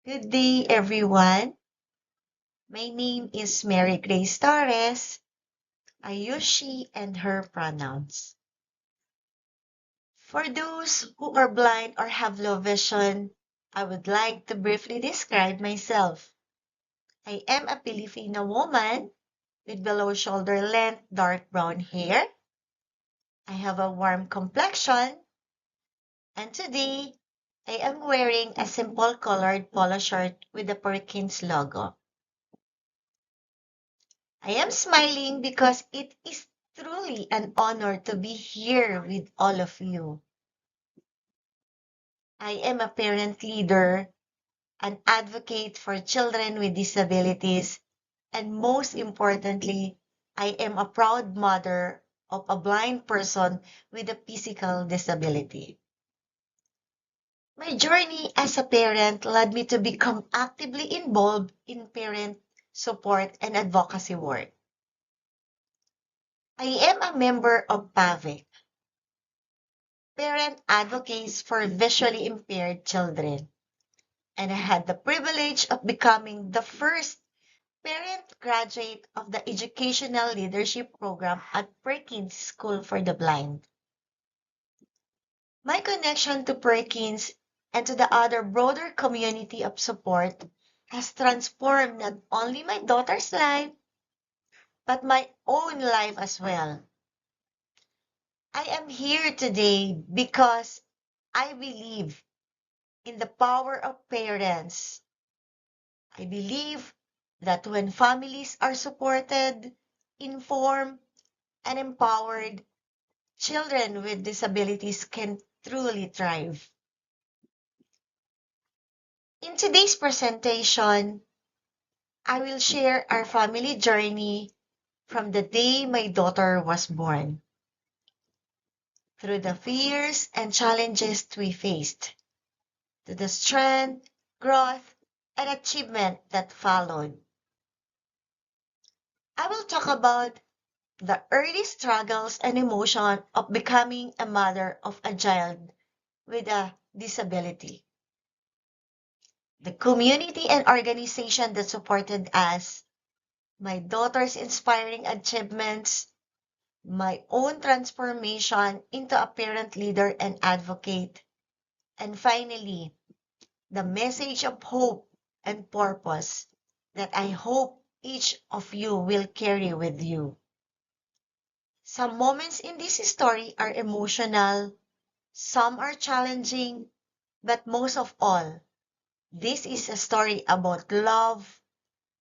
Good day, everyone. My name is Mary Grace Torres. I use she and her pronouns. For those who are blind or have low vision, I would like to briefly describe myself. I am a Filipino woman with below shoulder length dark brown hair. I have a warm complexion, and today I am wearing a simple colored polo shirt with the Perkins logo. I am smiling because it is truly an honor to be here with all of you. I am a parent leader, an advocate for children with disabilities, and most importantly, I am a proud mother of a blind person with a physical disability. My journey as a parent led me to become actively involved in parent support and advocacy work. I am a member of PAVIC, Parent Advocates for Visually Impaired Children, and I had the privilege of becoming the first parent graduate of the Educational Leadership Program at Perkins School for the Blind. My connection to Perkins and to the other broader community of support has transformed not only my daughter's life, but my own life as well. I am here today because I believe in the power of parents. I believe that when families are supported, informed, and empowered, children with disabilities can truly thrive. In today's presentation, I will share our family journey from the day my daughter was born, through the fears and challenges we faced, to the strength, growth, and achievement that followed. I will talk about the early struggles and emotion of becoming a mother of a child with a disability, the community and organization that supported us, my daughter's inspiring achievements, my own transformation into a parent leader and advocate, and finally, the message of hope and purpose that I hope each of you will carry with you. Some moments in this story are emotional, some are challenging, but most of all, this is a story about love,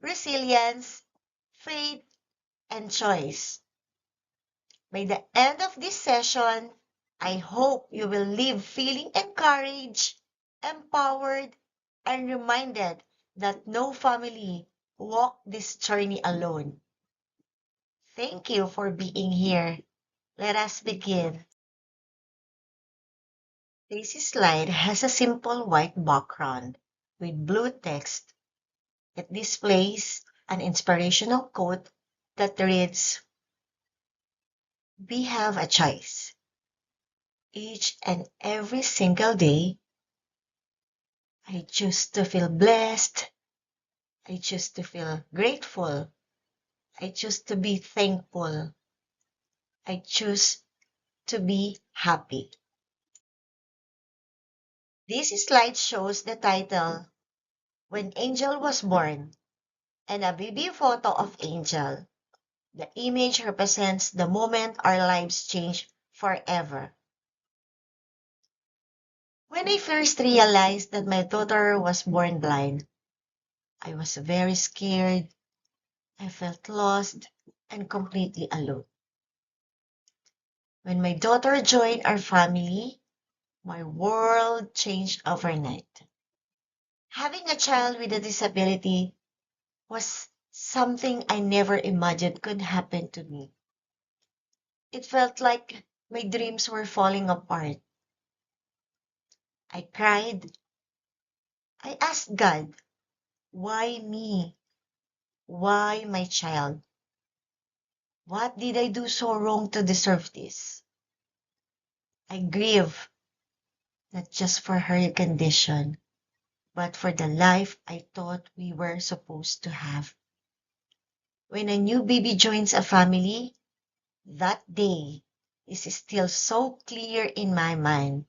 resilience, faith, and choice. By the end of this session, I hope you will leave feeling encouraged, empowered, and reminded that no family walk this journey alone. Thank you for being here. Let us begin. This slide has a simple white background with blue text. It displays an inspirational quote that reads, "We have a choice. Each and every single day, I choose to feel blessed. I choose to feel grateful. I choose to be thankful. I choose to be happy." This slide shows the title, When Angel Was Born, and a baby photo of Angel. The image represents the moment our lives change forever. When I first realized that my daughter was born blind, I was very scared. I felt lost and completely alone. When my daughter joined our family, my world changed overnight. Having a child with a disability was something I never imagined could happen to me. It felt like my dreams were falling apart. I cried. I asked God, why me? Why my child? What did I do so wrong to deserve this? I grieve, not just for her condition, but for the life I thought we were supposed to have. When a new baby joins a family, that day is still so clear in my mind.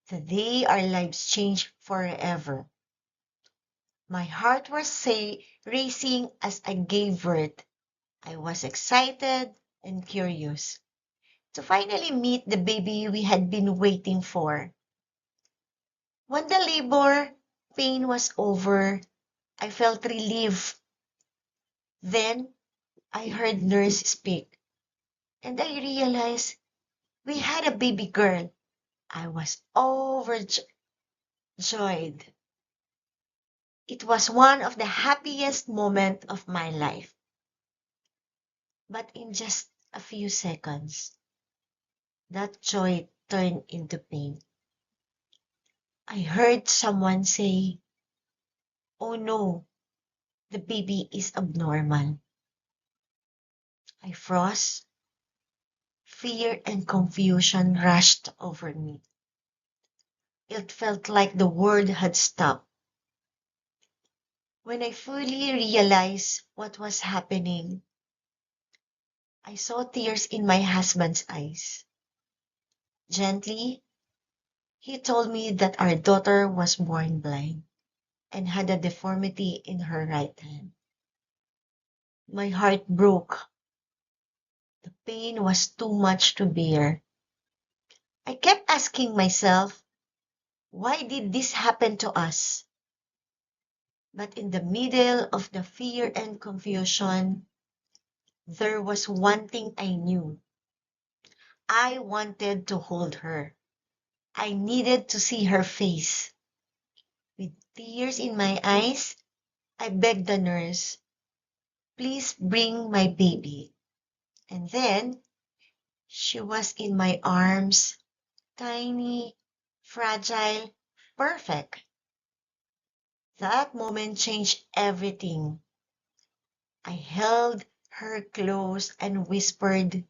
The day our lives changed forever. My heart was racing as I gave birth. I was excited and curious to finally meet the baby we had been waiting for. When the labor pain was over, I felt relief. Then I heard nurse speak, and I realized we had a baby girl. I was overjoyed. It was one of the happiest moments of my life. But in just a few seconds, that joy turned into pain. I heard someone say, "Oh no, the baby is abnormal." I froze. Fear and confusion rushed over me. It felt like the world had stopped. When I fully realized what was happening, I saw tears in my husband's eyes. Gently, he told me that our daughter was born blind and had a deformity in her right hand. My heart broke. The pain was too much to bear. I kept asking myself, why did this happen to us? But in the middle of the fear and confusion, there was one thing I knew. I wanted to hold her. I needed to see her face. With tears in my eyes, I begged the nurse, "Please bring my baby." And then she was in my arms, tiny, fragile, perfect. That moment changed everything. I held her close and whispered,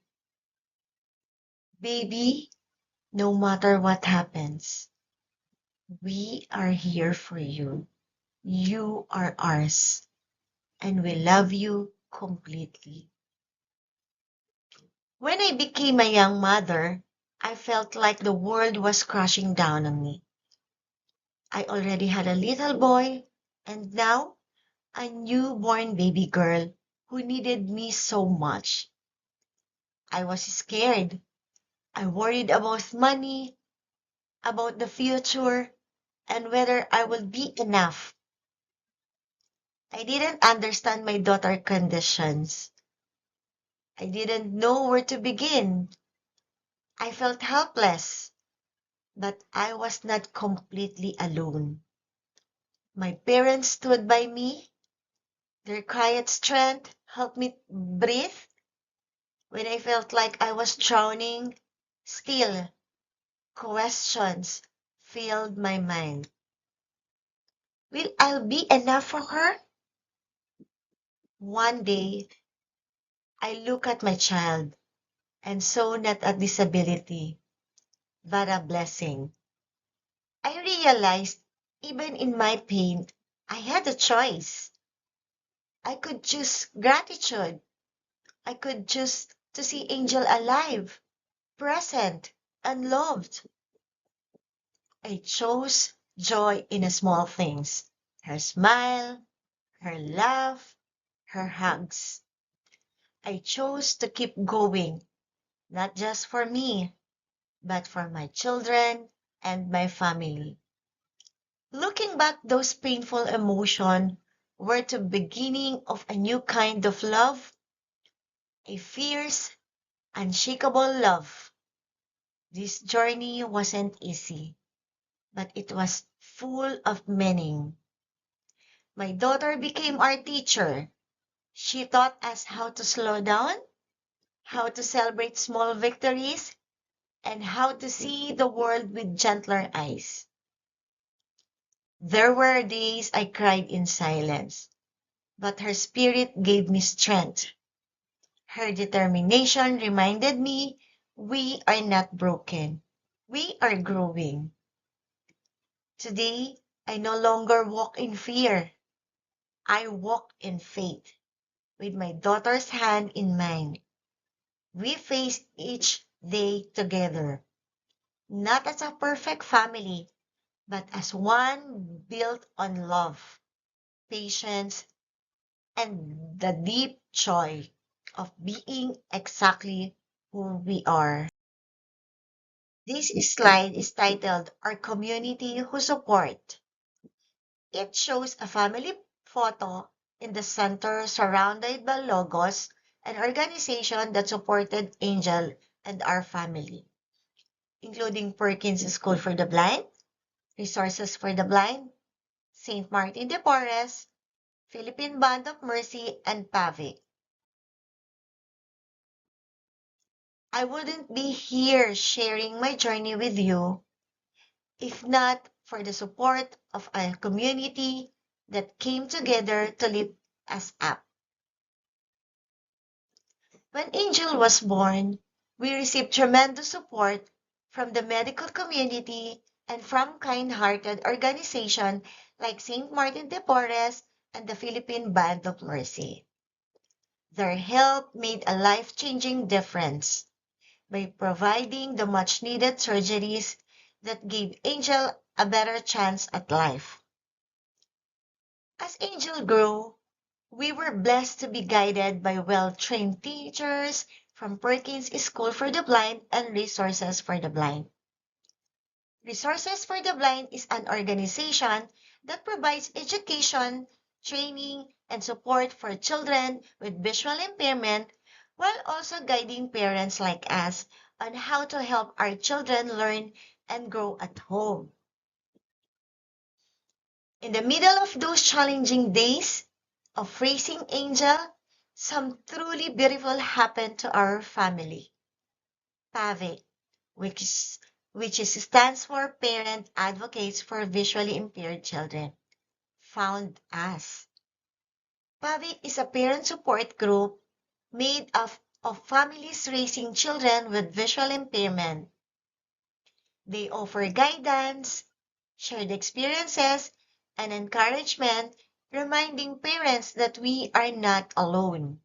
"Baby, no matter what happens, we are here for you. You are ours, and we love you completely." When I became a young mother, I felt like the world was crashing down on me. I already had a little boy, and now a newborn baby girl who needed me so much. I was scared. I worried about money, about the future, and whether I would be enough. I didn't understand my daughter's conditions. I didn't know where to begin. I felt helpless, but I was not completely alone. My parents stood by me. Their quiet strength helped me breathe when I felt like I was drowning. Still, questions filled my mind. Will I be enough for her? One day, I looked at my child and saw not a disability, but a blessing. I realized, even in my pain, I had a choice. I could choose gratitude. I could choose to see Angel alive, present, and loved. I chose joy in the small things. Her smile, her laugh, her hugs. I chose to keep going, not just for me, but for my children and my family. Looking back, those painful emotions were the beginning of a new kind of love, a fierce, unshakable love. This journey wasn't easy, but it was full of meaning. My daughter became our teacher. She taught us how to slow down, how to celebrate small victories, and how to see the world with gentler eyes. There were days I cried in silence, but her spirit gave me strength. Her determination reminded me we are not broken. We are growing. Today, I no longer walk in fear. I walk in faith, with my daughter's hand in mine. We face each day together, not as a perfect family, but as one built on love, patience, and the deep joy of being exactly who we are. This slide is titled Our Community Who Support. It shows a family photo in the center surrounded by logos, an organization that supported Angel and our family, including Perkins School for the Blind, Resources for the Blind, St. Martin de Porres, Philippine Band of Mercy, and PAVIC. I wouldn't be here sharing my journey with you if not for the support of a community that came together to lift us up. When Angel was born, we received tremendous support from the medical community and from kind-hearted organizations like St. Martin de Porres and the Philippine Band of Mercy. Their help made a life-changing difference by providing the much-needed surgeries that gave Angel a better chance at life. As Angel grew, we were blessed to be guided by well-trained teachers from Perkins School for the Blind and Resources for the Blind. Resources for the Blind is an organization that provides education, training, and support for children with visual impairment while also guiding parents like us on how to help our children learn and grow at home. In the middle of those challenging days of raising Angel, some truly beautiful happened to our family. PAVIC, which stands for Parent Advocates for Visually Impaired Children, found us. PAVIC is a parent support group made of families raising children with visual impairment. They offer guidance, shared experiences, and encouragement, reminding parents that we are not alone.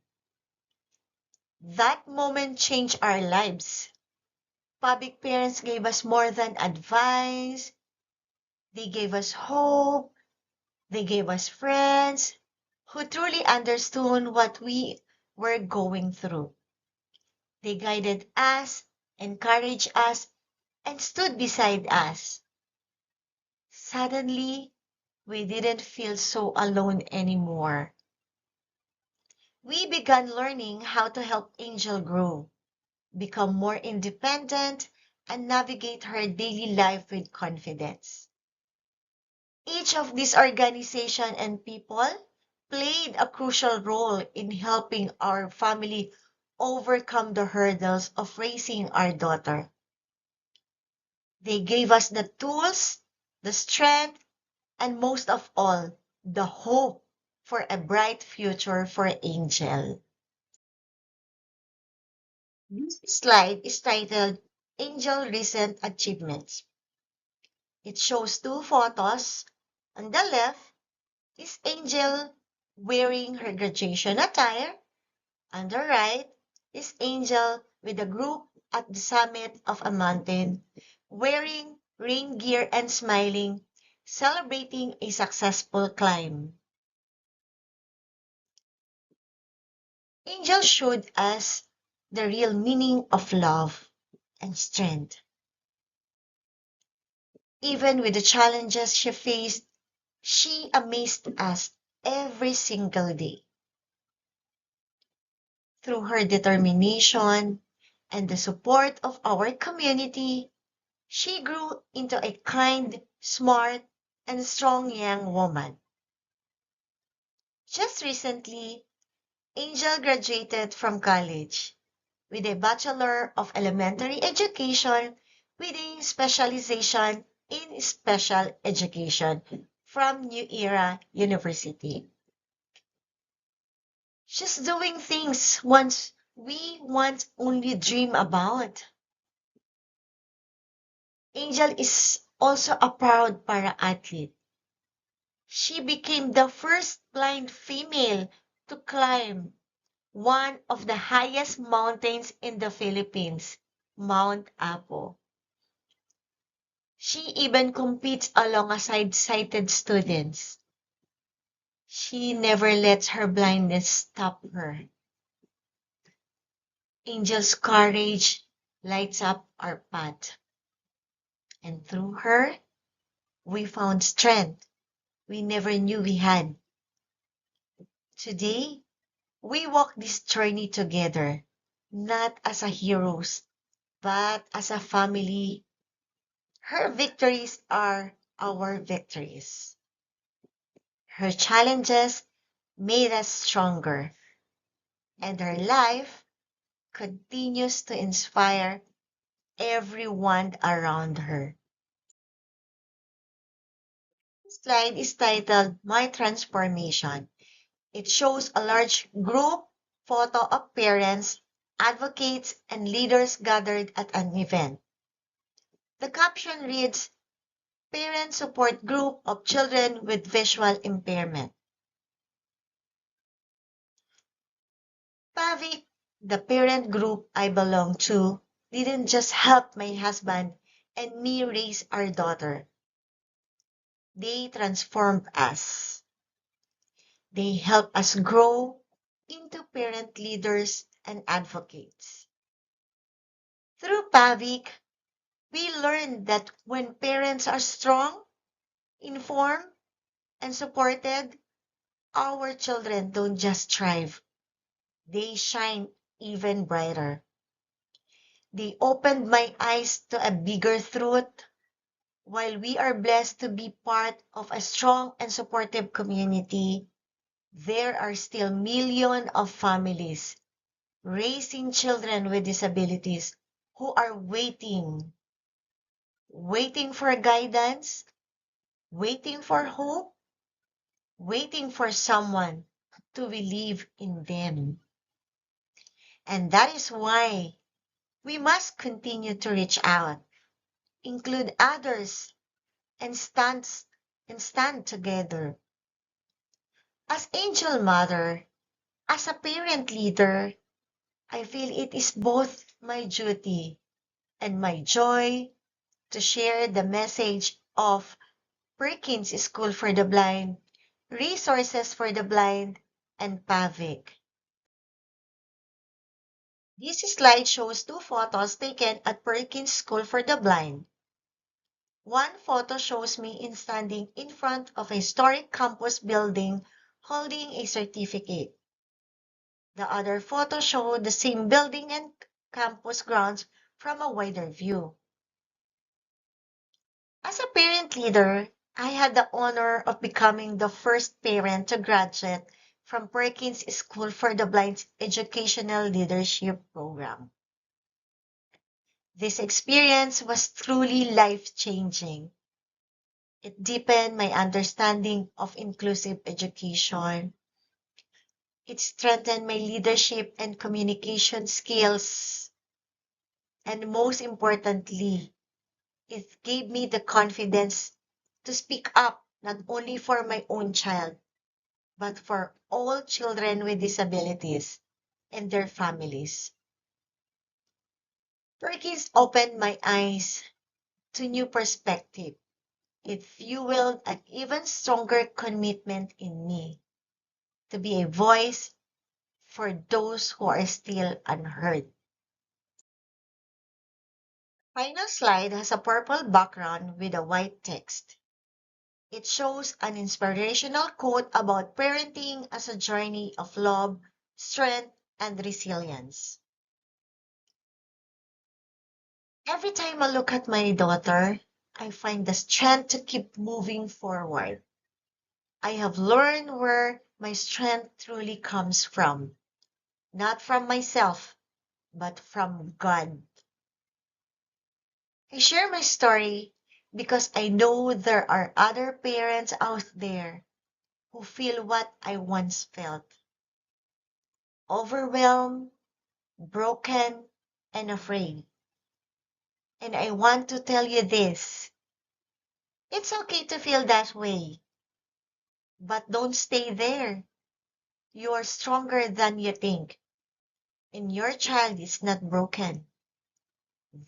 That moment changed our lives. Public parents gave us more than advice. They gave us hope. They gave us friends who truly understood what we were going through. They guided us, encouraged us, and stood beside us. Suddenly, we didn't feel so alone anymore. We began learning how to help Angel grow, become more independent, and navigate her daily life with confidence. Each of these organizations and people played a crucial role in helping our family overcome the hurdles of raising our daughter. They gave us the tools, the strength, and most of all, the hope for a bright future for Angel. This slide is titled Angel Recent Achievements. It shows two photos. On the left is Angel wearing her graduation attire. On the right is Angel with a group at the summit of a mountain, wearing rain gear and smiling, celebrating a successful climb. Angel showed us the real meaning of love and strength. Even with the challenges she faced, she amazed us every single day. Through her determination and the support of our community, she grew into a kind, smart, and strong young woman. Just recently, Angel graduated from college with a Bachelor of Elementary Education with a specialization in special education from New Era University. She's doing things once only dream about. Angel is also a proud para athlete, She became the first blind female to climb one of the highest mountains in the Philippines, Mount Apo. She even competes alongside sighted students. She never lets her blindness stop her. Angel's courage lights up our path. And through her, we found strength we never knew we had. Today, we walk this journey together, not as a heroes, but as a family. Her victories are our victories. Her challenges made us stronger, and her life continues to inspire everyone around her. This slide is titled My Transformation. It shows a large group photo of parents, advocates, and leaders gathered at an event. The caption reads, Parent Support Group of Children with Visual Impairment. PAVIC, the parent group I belong to, didn't just help my husband and me raise our daughter. They transformed us. They helped us grow into parent leaders and advocates. Through PAVIC, we learned that when parents are strong, informed, and supported, our children don't just thrive, they shine even brighter. They opened my eyes to a bigger truth. While we are blessed to be part of a strong and supportive community, there are still millions of families raising children with disabilities who are waiting for guidance, waiting for hope, waiting for someone to believe in them. And that is why we must continue to reach out, include others, and stand together. As Angel Mother, as a parent leader, I feel it is both my duty and my joy to share the message of Perkins School for the Blind, Resources for the Blind, and PAVIC. This slide shows two photos taken at Perkins School for the Blind. One photo shows me standing in front of a historic campus building holding a certificate. The other photo showed the same building and campus grounds from a wider view. As a parent leader, I had the honor of becoming the first parent to graduate from Perkins School for the Blind's Educational Leadership Program. This experience was truly life-changing. It deepened my understanding of inclusive education. It strengthened my leadership and communication skills. And most importantly, it gave me the confidence to speak up not only for my own child, but for all children with disabilities and their families. Perkins opened my eyes to new perspective. It fueled an even stronger commitment in me to be a voice for those who are still unheard. Final slide has a purple background with a white text. It shows an inspirational quote about parenting as a journey of love, strength, and resilience. Every time I look at my daughter, I find the strength to keep moving forward. I have learned where my strength truly comes from, not from myself, but from God. I share my story because I know there are other parents out there who feel what I once felt: overwhelmed, broken, and afraid. And I want to tell you this: it's okay to feel that way. But don't stay there. You are stronger than you think. And your child is not broken.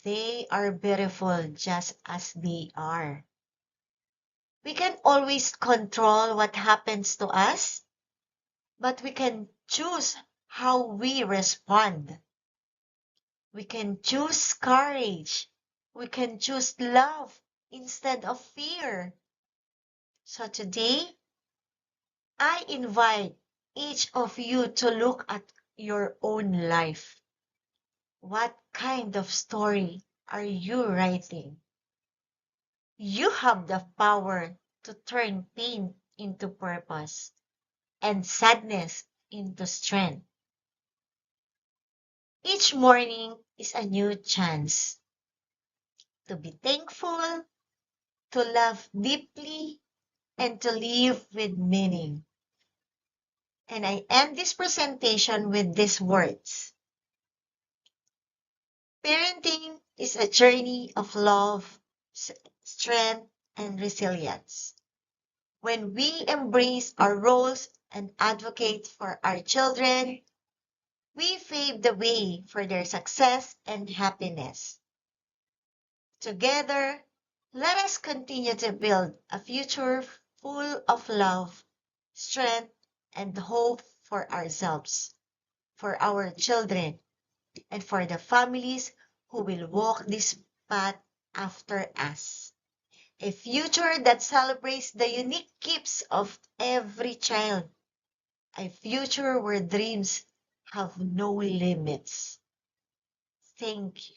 They are beautiful just as they are. We can always control what happens to us, but we can choose how we respond. We can choose courage. We can choose love instead of fear. So today, I invite each of you to look at your own life. What kind of story are you writing? You have the power to turn pain into purpose and sadness into strength. Each morning is a new chance to be thankful, to love deeply, and to live with meaning. And I end this presentation with these words. Parenting is a journey of love, strength, and resilience. When we embrace our roles and advocate for our children, we pave the way for their success and happiness. Together, let us continue to build a future full of love, strength, and hope for ourselves, for our children, and for the families who will walk this path after us. A future that celebrates the unique gifts of every child. A future where dreams have no limits. Thank you.